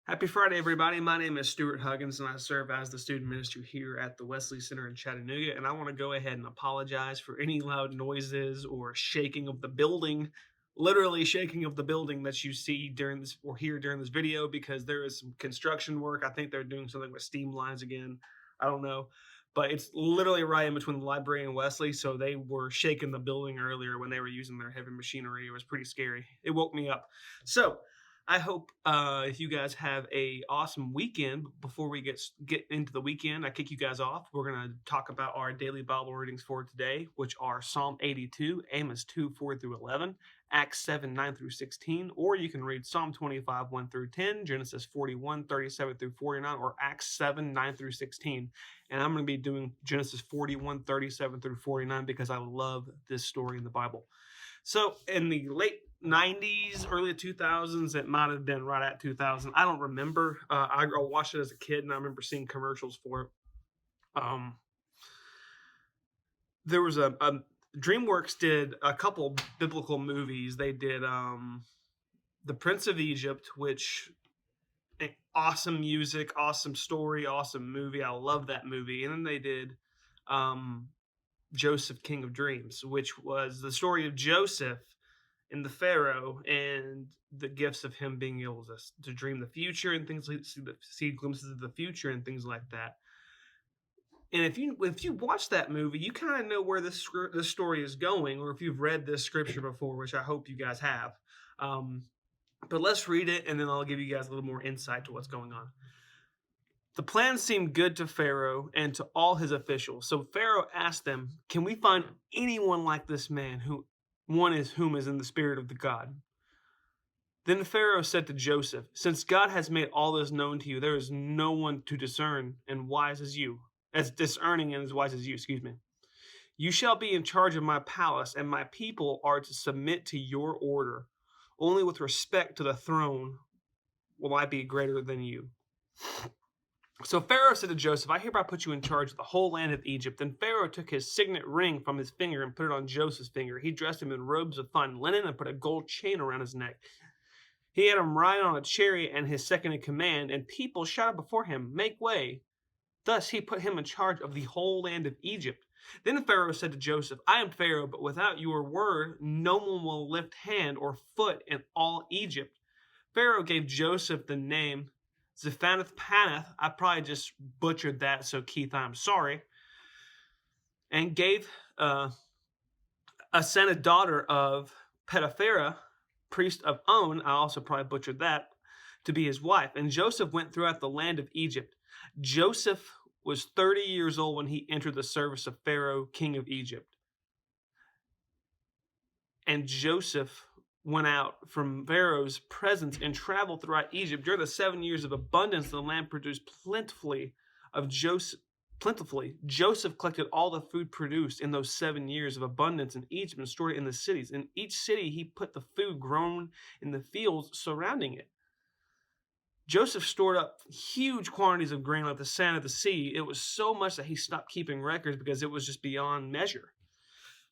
Happy Friday, everybody. My name is Stuart Huggins, and I serve as the student minister here at the Wesley Center in Chattanooga. And I want to go ahead and apologize for any loud noises or shaking of the building, literally shaking of the building that you see during this or hear during this video, because there is some construction work. I think they're doing something with steam lines again. I don't know. But it's literally right in between the library and Wesley, so they were shaking the building earlier when they were using their heavy machinery. It was pretty scary. It woke me up. So I hope if you guys have a awesome weekend. Before we get into the weekend, I kick you guys off. We're going to talk about our daily Bible readings for today, which are Psalm 82, Amos 2, 4 through 11, Acts 7, 9 through 16, or you can read Psalm 25, 1 through 10, Genesis 41, 37 through 49, or Acts 7, 9 through 16. And I'm going to be doing Genesis 41, 37 through 49 because I love this story in the Bible. So in the late 90s, early 2000s, it might have been right at 2000. I don't remember. I watched it as a kid, and I remember seeing commercials for it. There was a DreamWorks did a couple biblical movies. They did The Prince of Egypt, which awesome music, awesome story, awesome movie. I love that movie. And then they did Joseph, King of Dreams, which was the story of Joseph and the Pharaoh and the gifts of him being able to dream the future and things like see glimpses of the future and things like that. And if you watch that movie, you kind of know where this story is going, or if you've read this scripture before, which I hope you guys have. But let's read it, and then I'll give you guys a little more insight to what's going on. The plan seemed good to Pharaoh and to all his officials. So Pharaoh asked them, "Can we find anyone like this man whom is in the spirit of the God?" Then Pharaoh said to Joseph, "Since God has made all this known to you, there is no one to discerning and as wise as you, excuse me. You shall be in charge of my palace, and my people are to submit to your order. Only with respect to the throne will I be greater than you." So Pharaoh said to Joseph, "I hereby put you in charge of the whole land of Egypt." Then Pharaoh took his signet ring from his finger and put it on Joseph's finger. He dressed him in robes of fine linen and put a gold chain around his neck. He had him ride on a chariot and his second in command, and people shouted before him, "Make way." Thus he put him in charge of the whole land of Egypt. Then Pharaoh said to Joseph, "I am Pharaoh, but without your word, no one will lift hand or foot in all Egypt." Pharaoh gave Joseph the name Zephanath-Panath. I probably just butchered that, so Keith, I'm sorry. And gave Asenath, daughter of Pethaphera, priest of On, I also probably butchered that, to be his wife. And Joseph went throughout the land of Egypt. Joseph was 30 years old when he entered the service of Pharaoh, king of Egypt. And Joseph went out from Pharaoh's presence and traveled throughout Egypt. During the 7 years of abundance, the land produced plentifully. Joseph collected all the food produced in those 7 years of abundance in Egypt and stored it in the cities. In each city, he put the food grown in the fields surrounding it. Joseph stored up huge quantities of grain like the sand of the sea. It was so much that he stopped keeping records because it was just beyond measure.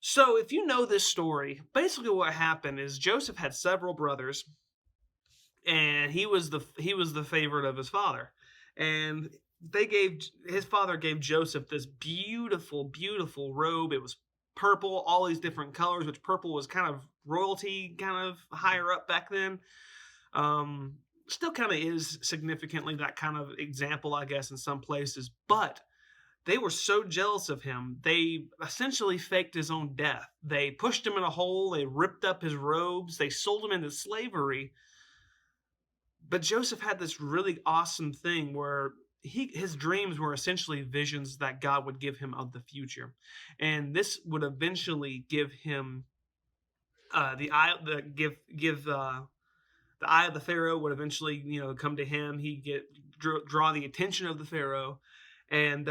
So if you know this story, basically what happened is Joseph had several brothers, and he was the favorite of his father. And his father gave Joseph this beautiful, beautiful robe. It was purple, all these different colors, which purple was kind of royalty, kind of higher up back then. Still kind of is significantly that kind of example, I guess, in some places. But they were so jealous of him, they essentially faked his own death. They pushed him in a hole, they ripped up his robes, they sold him into slavery. But Joseph had this really awesome thing where his dreams were essentially visions that God would give him of the future. And this would eventually give him the eye of the Pharaoh would eventually, come to him. He'd draw the attention of the Pharaoh. And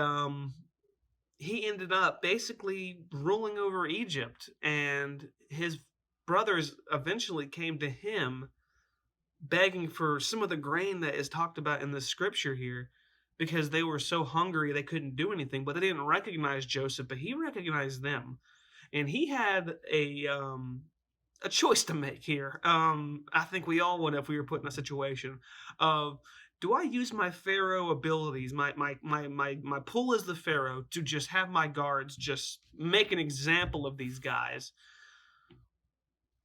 he ended up basically ruling over Egypt. And his brothers eventually came to him begging for some of the grain that is talked about in the scripture here, because they were so hungry they couldn't do anything. But they didn't recognize Joseph, but he recognized them. And he had a choice to make here. I think we all would if we were put in a situation of, do I use my Pharaoh abilities, my pull as the Pharaoh, to just have my guards just make an example of these guys?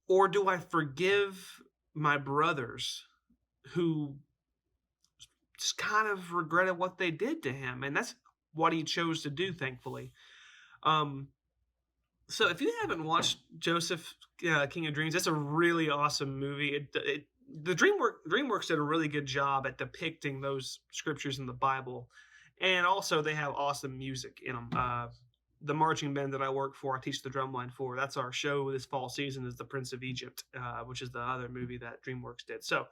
Or do I forgive my brothers who just kind of regretted what they did to him? And that's what he chose to do, thankfully. So if you haven't watched Joseph, King of Dreams, that's a really awesome movie. DreamWorks did a really good job at depicting those scriptures in the Bible, and also they have awesome music in them. The marching band that I work for, I teach the drumline for. That's our show this fall season, is The Prince of Egypt, which is the other movie that DreamWorks did. So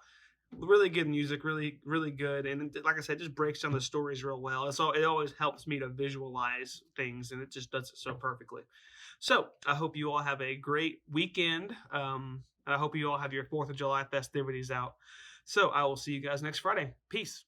really good music, really, really good. And like I said, it just breaks down the stories real well. So it always helps me to visualize things, and it just does it so perfectly. So I hope you all have a great weekend. I hope you all have your 4th of July festivities out. So I will see you guys next Friday. Peace.